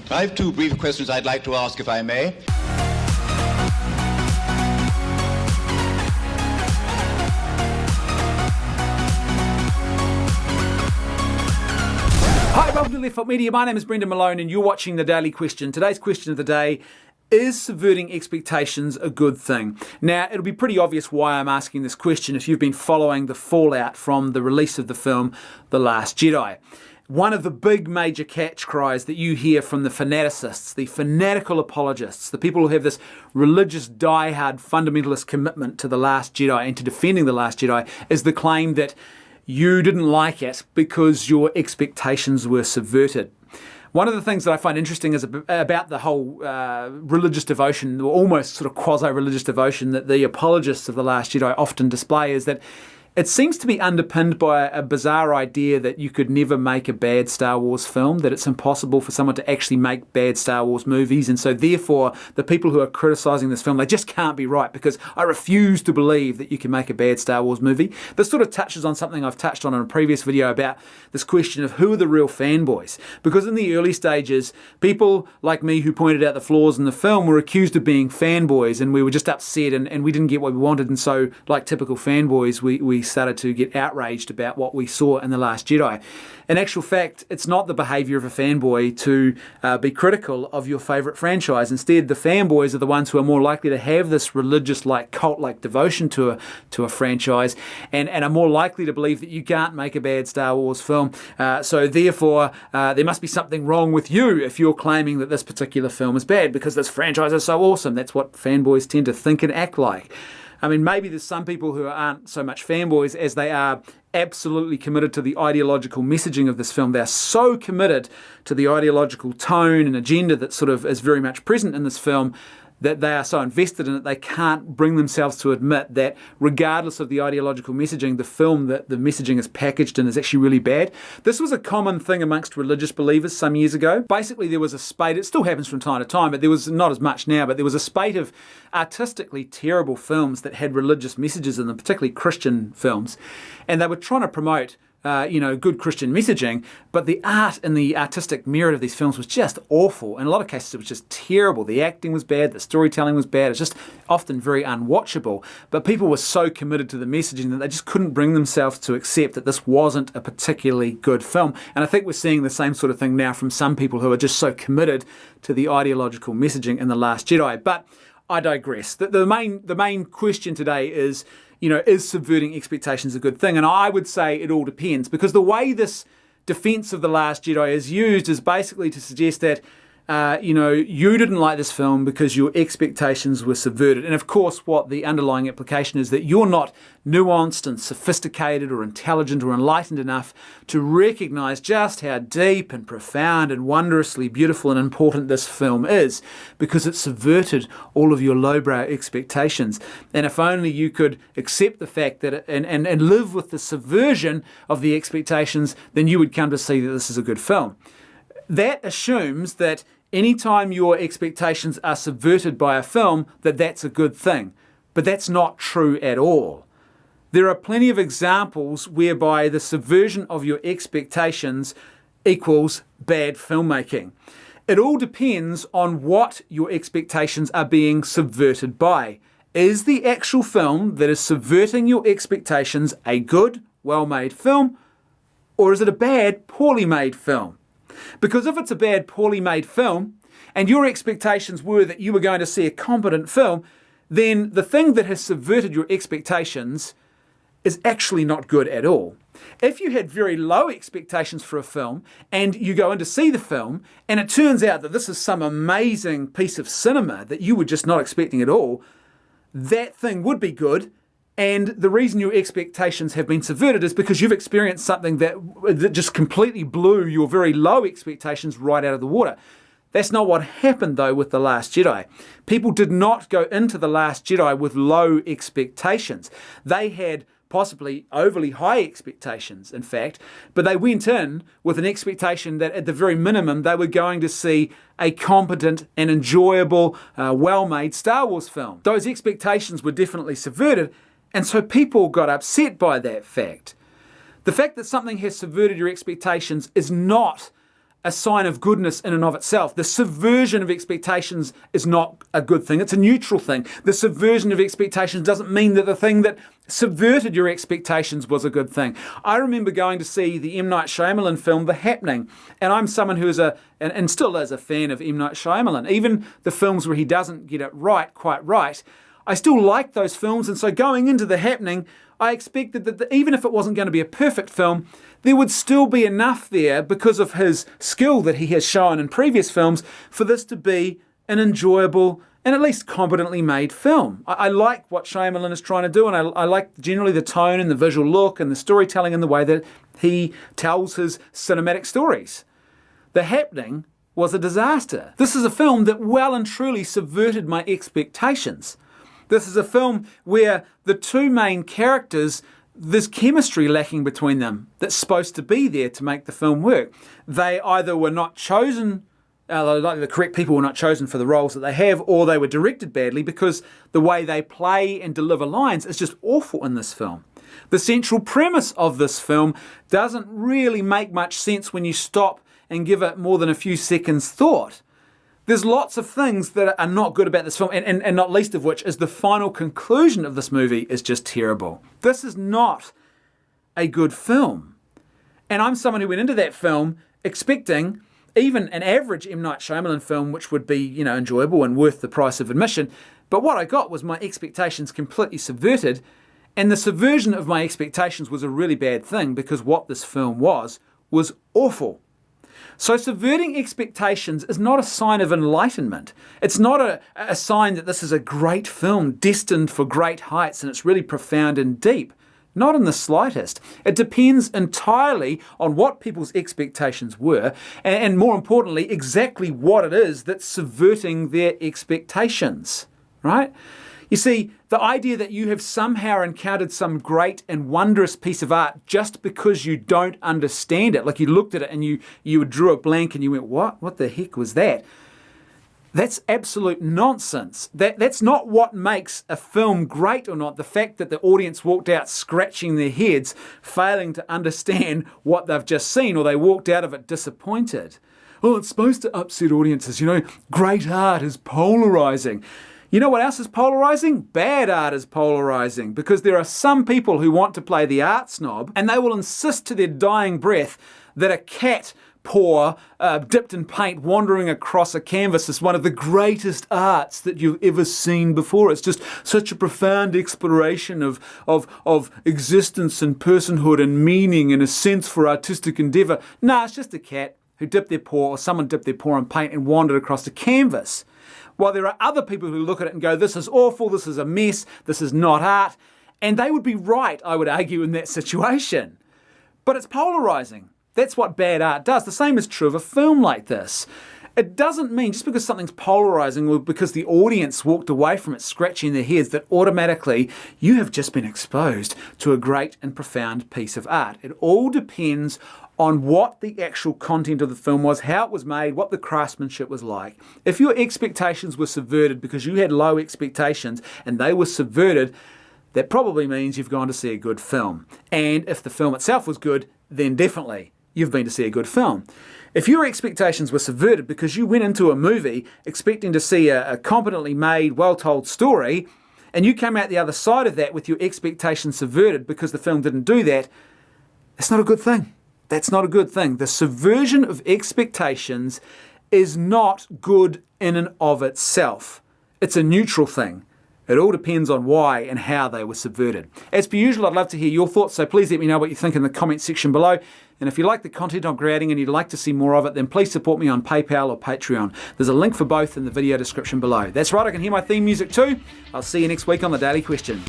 I have two brief questions I'd like to ask, if I may. Hi, welcome to Left Foot Media. My name is Brendan Malone and you're watching The Daily Question. Today's question of the day: is subverting expectations a good thing? Now, it'll be pretty obvious why I'm asking this question if you've been following the fallout from the release of the film The Last Jedi. One of the big major catch cries that you hear from the fanaticists, the fanatical apologists, the people who have this religious die-hard fundamentalist commitment to The Last Jedi and to defending The Last Jedi, is the claim that you didn't like it because your expectations were subverted. One of the things that I find interesting is about the whole religious devotion, or almost sort of quasi-religious devotion that the apologists of The Last Jedi often display, is that it seems to be underpinned by a bizarre idea that you could never make a bad Star Wars film, that it's impossible for someone to actually make bad Star Wars movies, and so therefore the people who are criticising this film, they just can't be right because I refuse to believe that you can make a bad Star Wars movie. This sort of touches on something I've touched on in a previous video about this question of who are the real fanboys. Because in the early stages, people like me who pointed out the flaws in the film were accused of being fanboys, and we were just upset and we didn't get what we wanted, and so like typical fanboys, we started to get outraged about what we saw in The Last Jedi. In actual fact, it's not the behaviour of a fanboy to be critical of your favourite franchise. Instead, the fanboys are the ones who are more likely to have this religious, like cult-like devotion to a franchise, and are more likely to believe that you can't make a bad Star Wars film. So therefore, there must be something wrong with you if you're claiming that this particular film is bad because this franchise is so awesome. That's what fanboys tend to think and act like. I mean, maybe there's some people who aren't so much fanboys as they are absolutely committed to the ideological messaging of this film. They're so committed to the ideological tone and agenda that sort of is very much present in this film that they are so invested in it, they can't bring themselves to admit that regardless of the ideological messaging, the film that the messaging is packaged in is actually really bad. This was a common thing amongst religious believers some years ago. Basically, there was a spate, it still happens from time to time, but there was not as much now, but there was a spate of artistically terrible films that had religious messages in them, particularly Christian films, and they were trying to promote good Christian messaging, but the art and the artistic merit of these films was just awful. In a lot of cases, it was just terrible. The acting was bad, the storytelling was bad. It's just often very unwatchable. But people were so committed to the messaging that they just couldn't bring themselves to accept that this wasn't a particularly good film. And I think we're seeing the same sort of thing now from some people who are just so committed to the ideological messaging in The Last Jedi. But I digress. The main question today is, is subverting expectations a good thing? And I would say it all depends, because the way this defense of The Last Jedi is used is basically to suggest that you didn't like this film because your expectations were subverted. And of course, what the underlying implication is that you're not nuanced and sophisticated or intelligent or enlightened enough to recognize just how deep and profound and wondrously beautiful and important this film is, because it subverted all of your lowbrow expectations. And if only you could accept the fact that and live with the subversion of the expectations, then you would come to see that this is a good film. That assumes that anytime your expectations are subverted by a film, that's a good thing. But that's not true at all. There are plenty of examples whereby the subversion of your expectations equals bad filmmaking. It all depends on what your expectations are being subverted by. Is the actual film that is subverting your expectations a good, well-made film, or is it a bad, poorly made film? Because if it's a bad, poorly made film, and your expectations were that you were going to see a competent film, then the thing that has subverted your expectations is actually not good at all. If you had very low expectations for a film, and you go in to see the film, and it turns out that this is some amazing piece of cinema that you were just not expecting at all, that thing would be good. And the reason your expectations have been subverted is because you've experienced something that just completely blew your very low expectations right out of the water. That's not what happened, though, with The Last Jedi. People did not go into The Last Jedi with low expectations. They had possibly overly high expectations, in fact, but they went in with an expectation that at the very minimum they were going to see a competent and enjoyable, well-made Star Wars film. Those expectations were definitely subverted, and so people got upset by that fact. The fact that something has subverted your expectations is not a sign of goodness in and of itself. The subversion of expectations is not a good thing. It's a neutral thing. The subversion of expectations doesn't mean that the thing that subverted your expectations was a good thing. I remember going to see the M. Night Shyamalan film, The Happening, and I'm someone who is and still is a fan of M. Night Shyamalan. Even the films where he doesn't get it quite right, I still like those films, and so going into The Happening, I expected that even if it wasn't going to be a perfect film, there would still be enough there because of his skill that he has shown in previous films for this to be an enjoyable and at least competently made film. I like what Shyamalan is trying to do, and I like generally the tone and the visual look and the storytelling and the way that he tells his cinematic stories. The Happening was a disaster. This is a film that well and truly subverted my expectations. This is a film where the two main characters, there's chemistry lacking between them that's supposed to be there to make the film work. They either were not chosen, like the correct people were not chosen for the roles that they have, or they were directed badly because the way they play and deliver lines is just awful in this film. The central premise of this film doesn't really make much sense when you stop and give it more than a few seconds thought. There's lots of things that are not good about this film, and not least of which is the final conclusion of this movie is just terrible. This is not a good film. And I'm someone who went into that film expecting even an average M. Night Shyamalan film, which would be, enjoyable and worth the price of admission. But what I got was my expectations completely subverted, and the subversion of my expectations was a really bad thing because what this film was awful. So subverting expectations is not a sign of enlightenment. It's not a sign that this is a great film destined for great heights and it's really profound and deep. Not in the slightest. It depends entirely on what people's expectations were and more importantly, exactly what it is that's subverting their expectations, right? You see, the idea that you have somehow encountered some great and wondrous piece of art just because you don't understand it, like you looked at it and you drew a blank and you went, what the heck was that? That's absolute nonsense. That's not what makes a film great or not. The fact that the audience walked out scratching their heads, failing to understand what they've just seen, or they walked out of it disappointed. Well, it's supposed to upset audiences. Great art is polarizing. You know what else is polarizing? Bad art is polarizing, because there are some people who want to play the art snob and they will insist to their dying breath that a cat paw dipped in paint wandering across a canvas is one of the greatest arts that you've ever seen before. It's just such a profound exploration of existence and personhood and meaning and a sense for artistic endeavour. No, it's just a cat who dipped their paw, or someone dipped their paw in paint and wandered across a canvas. While there are other people who look at it and go, this is awful, this is a mess, this is not art. And they would be right, I would argue, in that situation. But it's polarizing. That's what bad art does. The same is true of a film like this. It doesn't mean just because something's polarizing or because the audience walked away from it scratching their heads that automatically you have just been exposed to a great and profound piece of art. It all depends on what the actual content of the film was, how it was made, what the craftsmanship was like. If your expectations were subverted because you had low expectations and they were subverted, that probably means you've gone to see a good film. And if the film itself was good, then definitely you've been to see a good film. If your expectations were subverted because you went into a movie expecting to see a competently made, well-told story, and you came out the other side of that with your expectations subverted because the film didn't do that, it's not a good thing. That's not a good thing. The subversion of expectations is not good in and of itself. It's a neutral thing. It all depends on why and how they were subverted. As per usual, I'd love to hear your thoughts, so please let me know what you think in the comment section below. And if you like the content I'm creating and you'd like to see more of it, then please support me on PayPal or Patreon. There's a link for both in the video description below. That's right, I can hear my theme music too. I'll see you next week on The Daily Question.